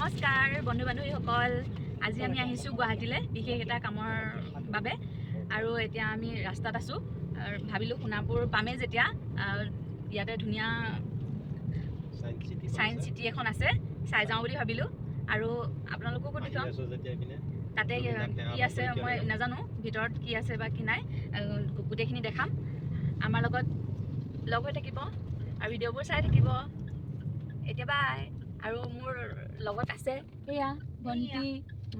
নমস্কাৰ বন্ধু বান্ধৱীসকল, আজি আমি আহিছোঁ গুৱাহাটীলৈ বিশেষ এটা কামৰ বাবে। আৰু এতিয়া আমি ৰাস্তাত আছোঁ। ভাবিলোঁ সোণাপুৰ পামেই যেতিয়া ইয়াতে ধুনীয়া সায়েন্স চিটি এখন আছে, চাই যাওঁ বুলি ভাবিলোঁ। আৰু আপোনালোককো দেখুৱাম তাতে কি আছে, মই নাজানো ভিতৰত কি আছে বা কি নাই, গোটেইখিনি দেখাম। আমাৰ লগত লগ হৈ থাকিব আৰু ভিডিঅ'বোৰ চাই থাকিব। এতিয়া বাই। আৰু মোৰ লগত আছে এয়া ভণ্টি,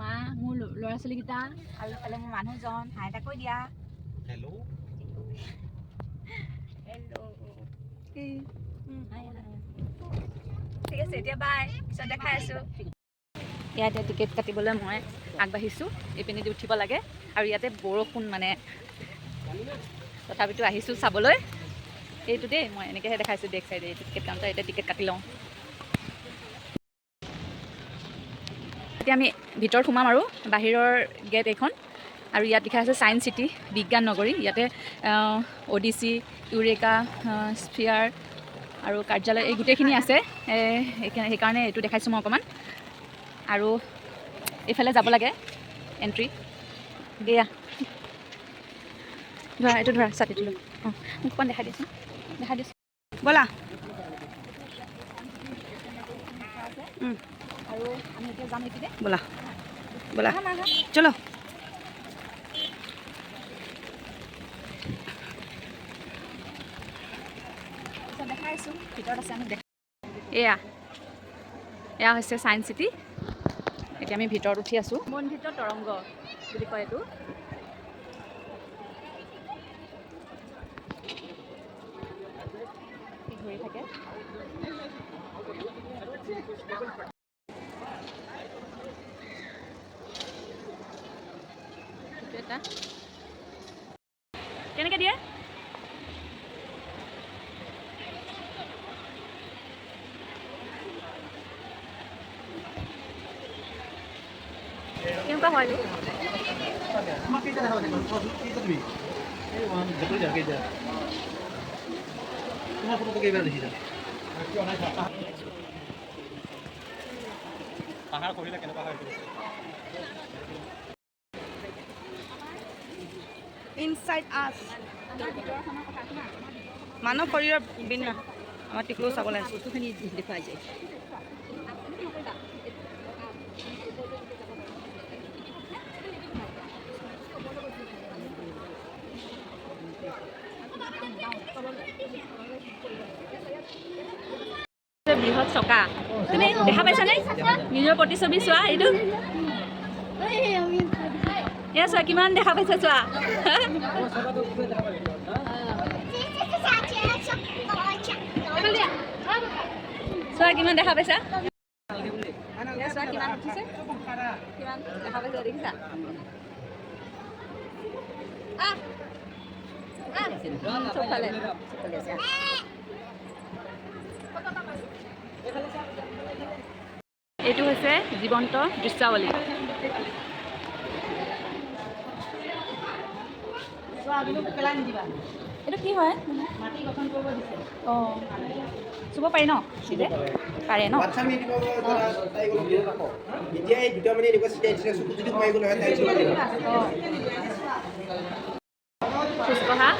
মা, মোৰ ল'ৰা ছোৱালীকেইটা, আৰু ইফালে মোৰ মানুহজন। হাই এটা কৈ দিয়া। হেল্ল' ঠিক আছে, এতিয়া বাই, পিছত দেখাই আছোঁ। ইয়াতে টিকেট কাটিবলৈ মই আগবাঢ়িছোঁ। এইপিনেদি উঠিব লাগে আৰু ইয়াতে বৰষুণ মানে, তথাপিতো আহিছোঁ চাবলৈ। এইটো দেই, মই এনেকৈহে দেখাইছোঁ বেক চাইডে। এইটো টিকেট কাউণ্টাৰ, এতিয়া টিকেট কাটি লওঁ। এতিয়া আমি ভিতৰত সোমাম আৰু বাহিৰৰ গেট এইখন। আৰু ইয়াত লিখা আছে ছায়েন্স চিটি, বিজ্ঞান নগৰী। ইয়াতে অডিচি, ইউৰেকা, স্ফিয়াৰ আৰু কাৰ্যালয় এই গোটেইখিনি আছে। সেইকাৰণে এইটো দেখাইছোঁ মই অকণমান। আৰু এইফালে যাব লাগে এণ্ট্ৰি। দিয়া ধৰা, এইটো ধৰা ছাতিটো লৈ। অঁ, মোক অকণমান দেখাই দিয়াচোন, দেখাই দিছোঁ ব'লা। আৰু আমি এতিয়া যাম এইপিনে। ব'লা ব'লা, চলো। দেখাইছোঁ ভিতৰত আছে, আমি দেখা। এয়া হৈছে ছায়েন্স চিটি। এতিয়া আমি ভিতৰত উঠি আছোঁ। মন্দিত তৰংগ বুলি কয় এইটো। ঘূৰি থাকে। এটা কেনেকৈ দিয়ে? কেনেকুৱা হয়? পাহাৰ কৰিলে কেনেকুৱা হয়? ইনচাইড আছ মানৱ শৰীৰৰ বিভিন্ন আমাৰ টিকলো চাব লাগে, বস্তুখিনি দেখুৱাই যায়। বৃহৎ চকা, তুমি দেখা পাইছানে? নিজৰ প্ৰতিচ্ছবি চোৱা, এইটো এয়া চোৱা, কিমান দেখা পাইছা চোৱা। চোৱা কিমান দেখা পাইছা, চোৱা কিমান উঠিছে, কিমান দেখা পাইছা, দেখিছা? চবফালে এইটো হৈছে জীৱন্ত দৃশ্যাৱলী। এইটো কি হয়? অঁ, চুব পাৰি ন? পাৰে ন? খোজকঢ়া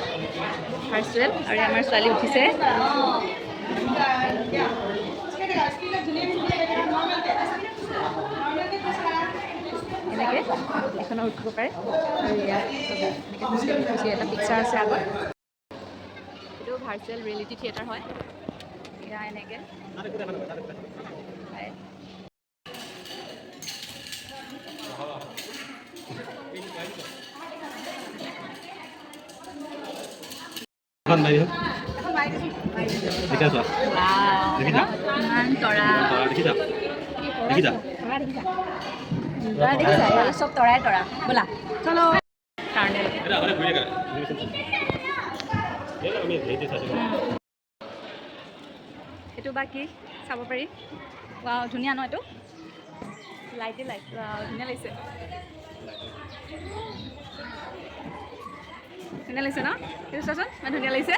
ভাৰ্চুৱেল। আৰু আমাৰ ছোৱালী উঠিছে। এনেকৈ এখনত উঠিব পাৰে। আৰু ইয়াত এনেকৈ এটা পিকচাৰ আছে আগত। এইটো ভাৰ্চুৱেল ৰিয়েলিটি থিয়েটাৰ হয়। এয়া এনেকৈ চব তৰাই তৰা। ব'লা চলো। কাৰ্নেল এইটো বা কি চাব পাৰি। ৱাও, ধুনীয়া ন? এইটো লাইটে লাইট। ধুনীয়া লাগিছে, ধুনীয়া লাগিছে ন? এইটো চোৱাচোন, ইমান ধুনীয়া লাগিছে।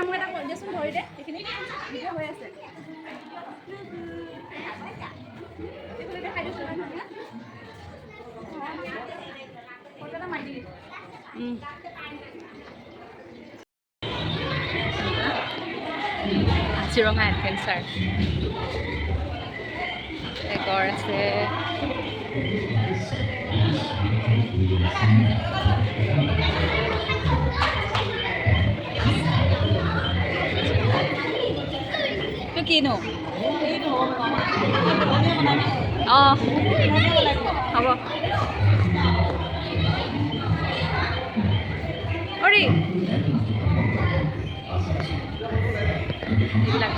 মোক এটা কৈ দিয়াচোন, ধৰি দে, এইখিনি ভিডিঅ' হৈ আছে। কাজিৰঙা এডভেঞ্চাৰ গড় আছে তো কিনো অঁ হ'ব অৰি এইবিলাক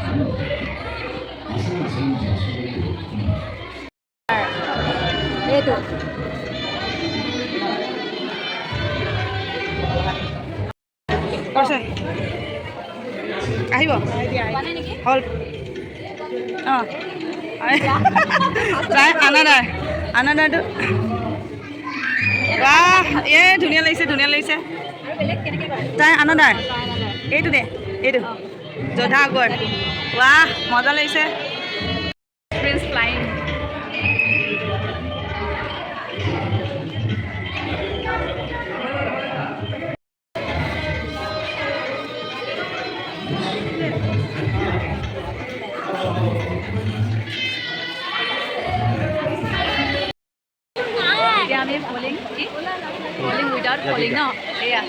এইটো কৈছে আহিব হ'ল অঁ তাই আনাদাৰটো বাহ এই ধুনীয়া লাগিছে তাই আনাদাৰ এইটো দে এইটো যোধা গড় বাহ মজা লাগিছে প্ৰিন্স ফ্লাইং এতিয়া আমি ফলিং উইদাউট ফলিং ন এয়া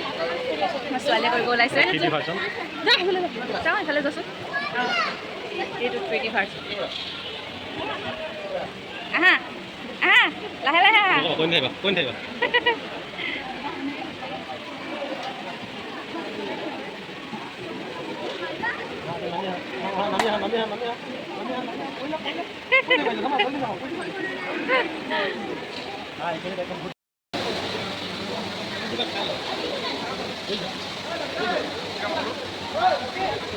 মই ছোৱালীয়ে কৰিব ওলাইছে চাওঁ এইফালে গৈছোঁ এইটো প্ৰিটি ভাৰ্চন আহা আহা লাহে লাহে আহা কোন থাকিবা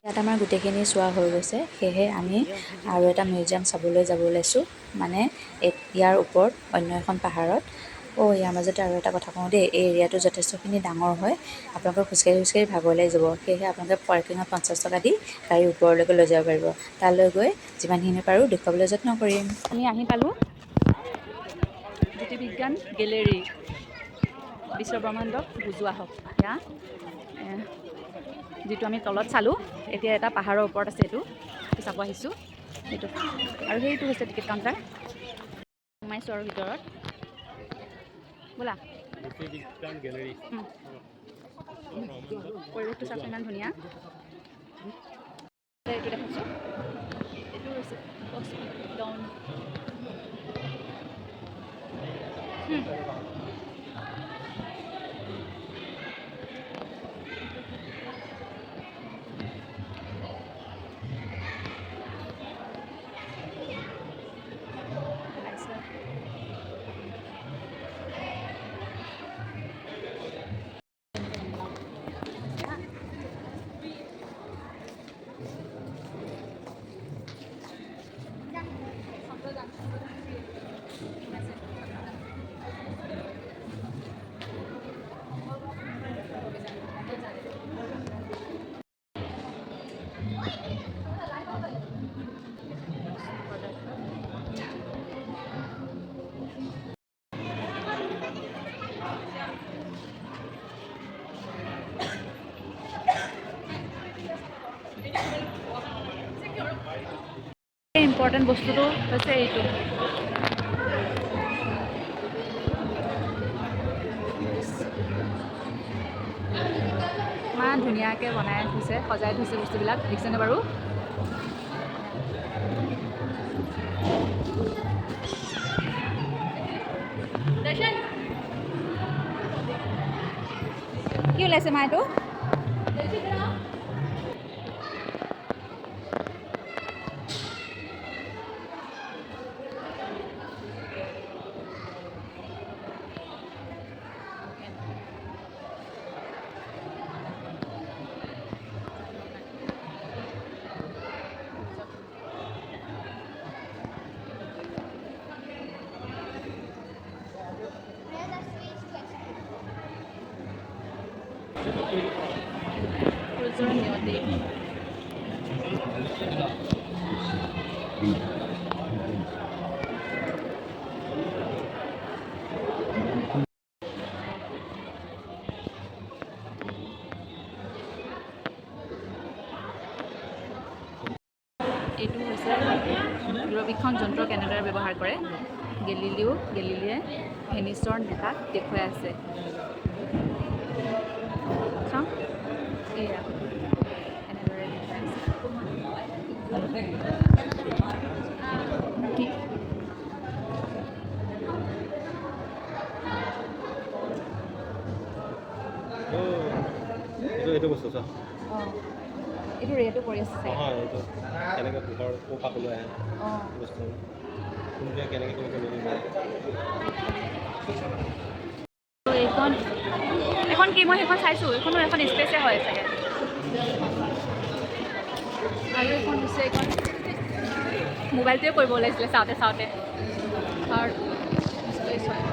ইয়াত আমাৰ গোটেইখিনি চোৱা হৈ গৈছে সেয়েহে আমি আৰু এটা মিউজিয়াম চাবলৈ যাব ওলাইছোঁ মানে ইয়াৰ ওপৰত অন্য এখন পাহাৰত ইয়াৰ মাজতে আৰু এটা কথা কওঁ দেই এই এৰিয়াটো যথেষ্টখিনি ডাঙৰ হয় আপোনালোকে খোজকাঢ়ি ভাগৰ লাগি যাব সেয়েহে আপোনালোকে পাৰ্কিঙত 50 টকা দি গাড়ী ওপৰলৈকে লৈ যাব পাৰিব তালৈ গৈ যিমানখিনি পাৰোঁ দেখুৱাবলৈ যত্ন কৰিম আমি আহি পালোঁ জ্যোতিৰ্বিজ্ঞান গেলেৰী বিশ্বব্ৰহ্মাণ্ডক বুজোৱা হওক এয়া যিটো আমি তলত চালোঁ এতিয়া এটা পাহাৰৰ ওপৰত আছে এইটো চাব আহিছোঁ সেইটো আৰু সেইটো হৈছে টিকেট কাউণ্টাৰ সোমাইছোঁ আৰু ভিতৰত বোলা পৰিৱেশটো চাওক ইমান ধুনীয়া এইটো দেখাইছোঁ এইটো হৈছে ডাউন ইম্পৰ্টেণ্ট বস্তুটো হৈছে এইটো ইমান ধুনীয়াকৈ বনাই থৈছে সজাই থৈছে বস্তুবিলাক দেখিছেনে বাৰু কি ওলাইছে মা এইটো ওচৰৰ নিয়তি আছে দূৰবীক্ষণ যন্ত্ৰ কেনেদৰে ব্যৱহাৰ কৰে গেলিলিয়ে ভেনিছৰ নেতাক দেখুৱাই আছে চাওঁ এয়া এনেদৰে দেখুৱাই আছে কি এইটো বস্তু চা অঁ এইটো ৰেটো কৰি আছে নহয় এইটো কেনেকৈ পোহৰ পাবলৈ আহে অঁ বস্তু কোনটোৱে কেনেকৈ এইখন কি মই সেইখন চাইছোঁ এইখনো এখন স্পেচে হয় চাগে আৰু এইখন হৈছে এইখন মোবাইলটোৱে কৰিব ওলাইছিলে চাওঁতে চাওঁতে আৰু স্পেচ হয়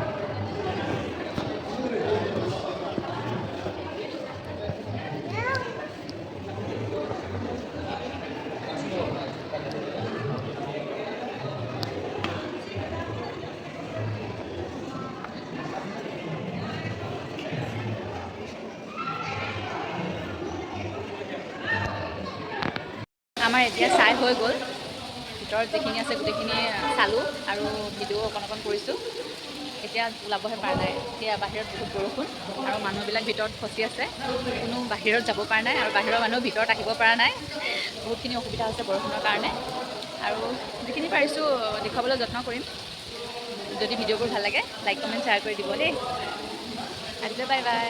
আমাৰ এতিয়া চাই হৈ গ'ল ভিতৰত যিখিনি আছে গোটেইখিনি চালোঁ আৰু ভিডিঅ' অকণ কৰিছোঁ এতিয়া ওলাবহে পৰা নাই এতিয়া বাহিৰত বহুত বৰষুণ আৰু মানুহবিলাক ভিতৰত ফচি আছে কোনো বাহিৰত যাব পৰা নাই আৰু বাহিৰৰ মানুহ ভিতৰত আহিব পৰা নাই বহুতখিনি অসুবিধা হৈছে বৰষুণৰ কাৰণে আৰু যিখিনি পাৰিছোঁ দেখুৱাবলৈ যত্ন কৰিম যদি ভিডিঅ'বোৰ ভাল লাগে লাইক কমেণ্ট শ্বেয়াৰ কৰি দিব দেই আজিলৈ বাই বাই